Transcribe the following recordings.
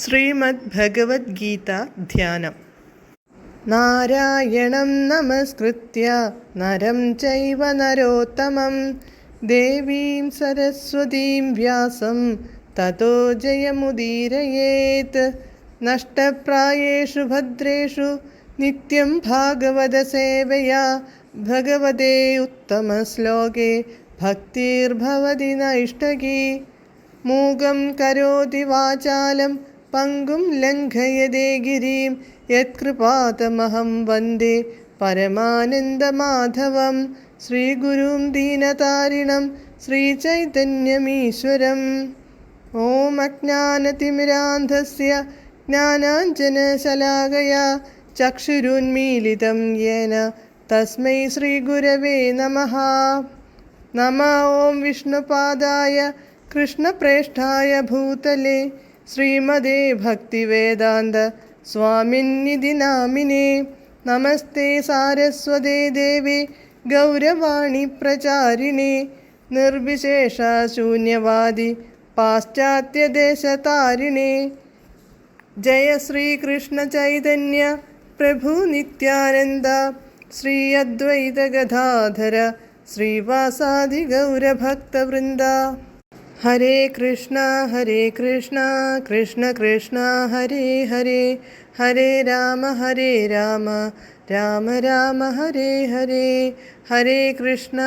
ശ്രീമദ് ഭഗവത്ഗീത ധ്യാനം. നാരായണം നമസ്കൃത്യ നരം ചൈവ നരോത്തമം ദേവീം സരസ്വതീം വ്യാസം തതോ ജയമുദീരയേത്. നഷ്ടപ്രായേഷു ഭദ്രേഷു നിത്യം ഭാഗവത സേവയാ ഭഗവതേ ഉത്തമശ്ലോകേ ഭക്തിർഭവതി നൈഷ്ടകീ. മൂകം കരോതി വാചാലം പങ്കും ലംഘയതേ ഗിരിം യത്കൃപാതമഹം വന്ദേ പരമാനന്ദമാധവം. ശ്രീഗുരും ദീനതാരിണം ശ്രീചൈതന്യമീശ്വരം. ഓം അജ്ഞാനതിമിരാന്ധസ്യ ജ്ഞാനാഞ്ജനശലാകയാ ചക്ഷുരുന്മീലിതം യേന തസ്മൈ ശ്രീഗുരവേ നമഃ. നമഃ ഓം വിഷ്ണുപാദായ കൃഷ്ണപ്രേഷ്ഠായ ഭൂതലേ ശ്രീമദേ ഭക്തിവേദാന്ത സ്വാമിന്നിധി നാമിനേ. നമസ്തേ സാരസ്വതേ ദേവേ ഗൗരവാണി പ്രചാരിണേ നിർവിശേഷ ശൂന്യവാദി പാശ്ചാത്യദേശതാരിണേ. ജയ ശ്രീകൃഷ്ണ ചൈതന്യ പ്രഭു നിത്യാനന്ദ ശ്രീ അദ്വൈത ഗദാധര ശ്രീവാസാദി ഗൗരഭക്തവൃന്ദ. ഹരേ കൃഷ്ണ കൃഷ്ണ കൃഷ്ണ ഹരേ ഹരേ, ഹരേ രാമ രാമ രാമ ഹരേ ഹരേ. ഹരേ കൃഷ്ണ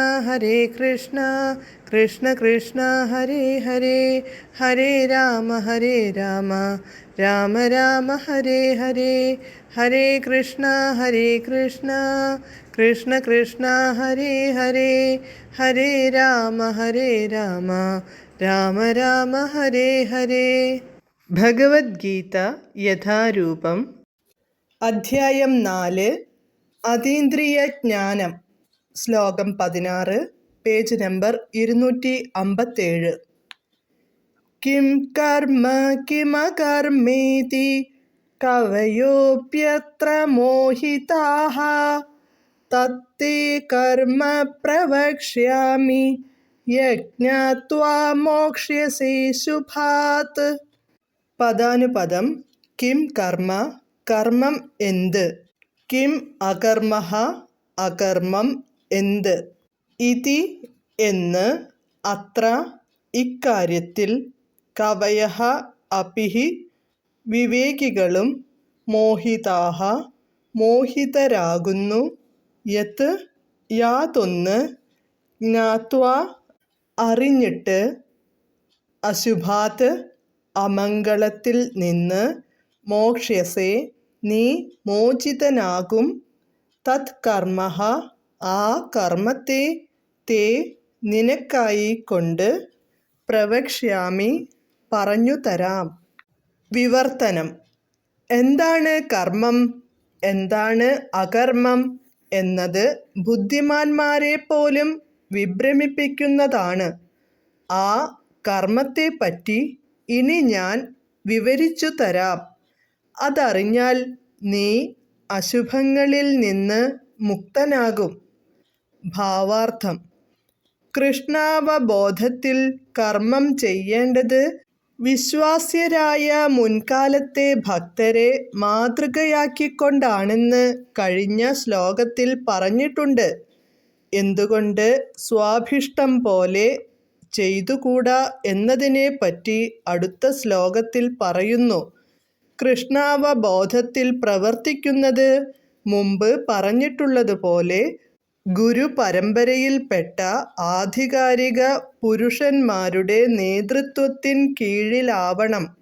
കൃഷ്ണ കൃഷ്ണ ഹരേ ഹരേ, ഹരേ രാമ രാമ രാമ ഹരേ ഹരേ. ഹരേ കൃഷ്ണ കൃഷ്ണ ഹരേ ഹരേ, ഹരേ രാമ രാമ ഹരേ ഹരേ. ഭഗവത്ഗീത യഥാരൂപം. അധ്യായം 4. അതീന്ദ്രിയ ജ്ഞാനം. ശ്ലോകം 16, പേജ് നമ്പർ 257. കിം കർമ്മ കിമകർമ്മേതി കവയോപ്യത്ര മോഹിതാഃ തത്തേ കർമ്മ പ്രവക്ഷ്യാമി യജ്ഞാത്വാ മോക്ഷ്യസേ ശുഭാത്. പദാനുപദം. കിം കർമ്മ, കർമ്മം എന്ത്. കിം അകർമ്മഃ, അകർമ്മം എന്ത്. ഇതി എന്ന്, അത്ര ഇക്കാര്യത്തിൽ, കവയഃ അപിഹി വിവേകികളും, മോഹിതാഃ മോഹിതരാകുന്നു, യത് യാതൊന്ന്, ജ്ഞാത്വാ അറിഞ്ഞിട്ട്, അശുഭാത് അമംഗളത്തിൽ നിന്ന്, മോക്ഷ്യസേ നീ മോചിതനാകും, തത് കർമ്മഃ ആ കർമ്മത്തെ, തേ നിനക്കായി കൊണ്ട്, പ്രവക്ഷ്യാമി പറഞ്ഞു തരാം. വിവർത്തനം. എന്താണ് കർമ്മം, എന്താണ് അകർമ്മം എന്നത് ബുദ്ധിമാന്മാരെ പോലും വിഭ്രമിപ്പിക്കുന്നതാണ്. ആ കർമ്മത്തെപ്പറ്റി ഇനി ഞാൻ വിവരിച്ചു തരാം. അതറിഞ്ഞാൽ നീ അശുഭങ്ങളിൽ നിന്ന് മുക്തനാകും. ഭാവാർത്ഥം. കൃഷ്ണാവബോധത്തിൽ കർമ്മം ചെയ്യേണ്ടത് വിശ്വാസ്യരായ മുൻകാലത്തെ ഭക്തരെ മാതൃകയാക്കിക്കൊണ്ടാണെന്ന് കഴിഞ്ഞ ശ്ലോകത്തിൽ പറഞ്ഞിട്ടുണ്ട്. എന്തുകൊണ്ട് സ്വാഭിഷ്ടം പോലെ ചെയ്തുകൂടാ എന്നതിനെപ്പറ്റി അടുത്ത ശ്ലോകത്തിൽ പറയുന്നു. കൃഷ്ണാവബോധത്തിൽ പ്രവർത്തിക്കുന്നത് മുമ്പ് പറഞ്ഞിട്ടുള്ളതുപോലെ ഗുരുപരമ്പരയിൽപ്പെട്ട ആധികാരിക പുരുഷന്മാരുടെ നേതൃത്വത്തിൻ കീഴിലാവണം.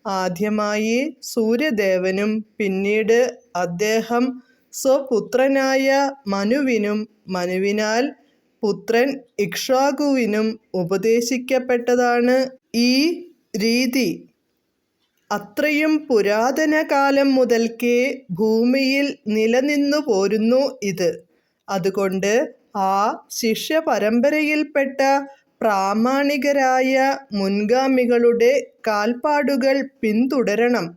ആദ്യമായി സൂര്യദേവനും പിന്നീട് അദ്ദേഹം സ്വപുത്രനായ മനുവിനും മനുവിനാൽ പുത്രൻ ഇക്ഷ്വാകുവിനും ഉപദേശിക്കപ്പെട്ടതാണ് ഈ രീതി. അത്രയും പുരാതന കാലം മുതൽക്കേ ഭൂമിയിൽ നിലനിന്നു പോരുന്നു ഇത്. അതുകൊണ്ട് ആ ശിഷ്യ പരമ്പരയിൽപ്പെട്ട പ്രാമാണികരായ മുൻഗാമികളുടെ കാൽപ്പാടുകൾ പിന്തുടരണം.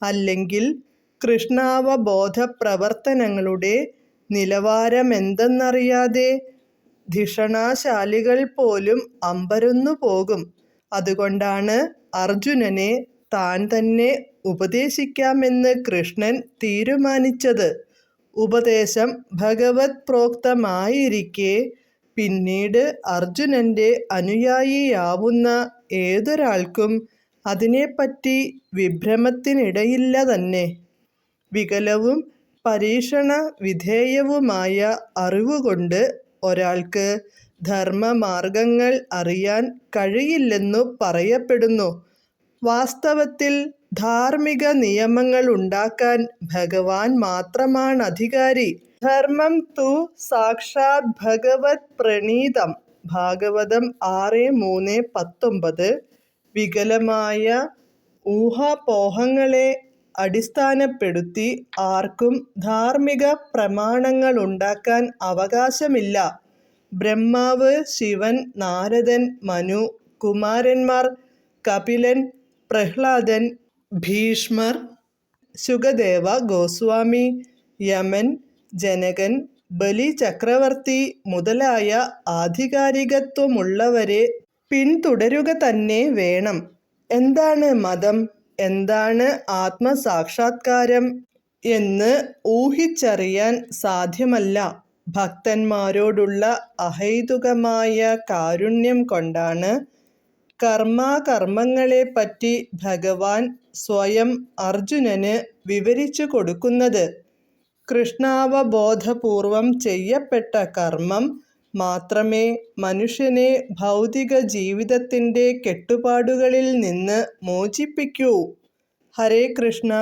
അല്ലെങ്കിൽ കൃഷ്ണാവബോധ പ്രവർത്തനങ്ങളുടെ നിലവാരമെന്തെന്നറിയാതെ ധിഷണാശാലികൾ പോലും അമ്പരന്നു പോകും. അതുകൊണ്ടാണ് അർജുനനെ താൻ തന്നെ ഉപദേശിക്കാമെന്ന് കൃഷ്ണൻ തീരുമാനിച്ചത്. ഉപദേശം ഭഗവത് പ്രോക്തമായിരിക്കെ പിന്നീട് അർജുനന്റെ അനുയായിയാവുന്ന ഏതൊരാൾക്കും അതിനെപ്പറ്റി വിഭ്രമത്തിനിടയില്ല തന്നെ. വികലവും പരീക്ഷണ വിധേയവുമായ അറിവുകൊണ്ട് ഒരാൾക്ക് ധർമ്മമാർഗങ്ങൾ അറിയാൻ കഴിയില്ലെന്നു പറയപ്പെടുന്നു. വാസ്തവത്തിൽ ധാർമ്മിക നിയമങ്ങൾ ഉണ്ടാക്കാൻ ഭഗവാൻ മാത്രമാണധികാരി. ധർമ്മം തു സാക്ഷാത് ഭഗവത് പ്രണീതം. ഭാഗവതം 6:3-19. വികലമായ ഊഹാപോഹങ്ങളെ അടിസ്ഥാനപ്പെടുത്തി ആർക്കും ധാർമ്മിക പ്രമാണങ്ങളുണ്ടാക്കാൻ അവകാശമില്ല. ബ്രഹ്മാവ്, ശിവൻ, നാരദൻ, മനു, കുമാരന്മാർ, കപിലൻ, പ്രഹ്ലാദൻ, ഭീഷ്മർ, ശുകദേവ ഗോസ്വാമി, യമൻ, ജനകൻ, ബലി ചക്രവർത്തി മുതലായ ആധികാരികത്വമുള്ളവരെ പിന്തുടരുക തന്നെ വേണം. എന്താണ് മതം, എന്താണ് ആത്മസാക്ഷാത്കാരം എന്ന് ഊഹിച്ചറിയാൻ സാധ്യമല്ല. ഭക്തന്മാരോടുള്ള അഹൈതുകമായ കാരുണ്യം കൊണ്ടാണ് കർമാകർമ്മങ്ങളെപ്പറ്റി ഭഗവാൻ സ്വയം അർജുനന് വിവരിച്ചു കൊടുക്കുന്നത്. കൃഷ്ണാവബോധപൂർവം ചെയ്യപ്പെട്ട കർമ്മം മാത്രമേ മനുഷ്യനെ ഭൗതിക ജീവിതത്തിന്റെ കെട്ടുപാടുകളിൽ നിന്ന് മോചിപ്പിക്കൂ. ഹരേ കൃഷ്ണ.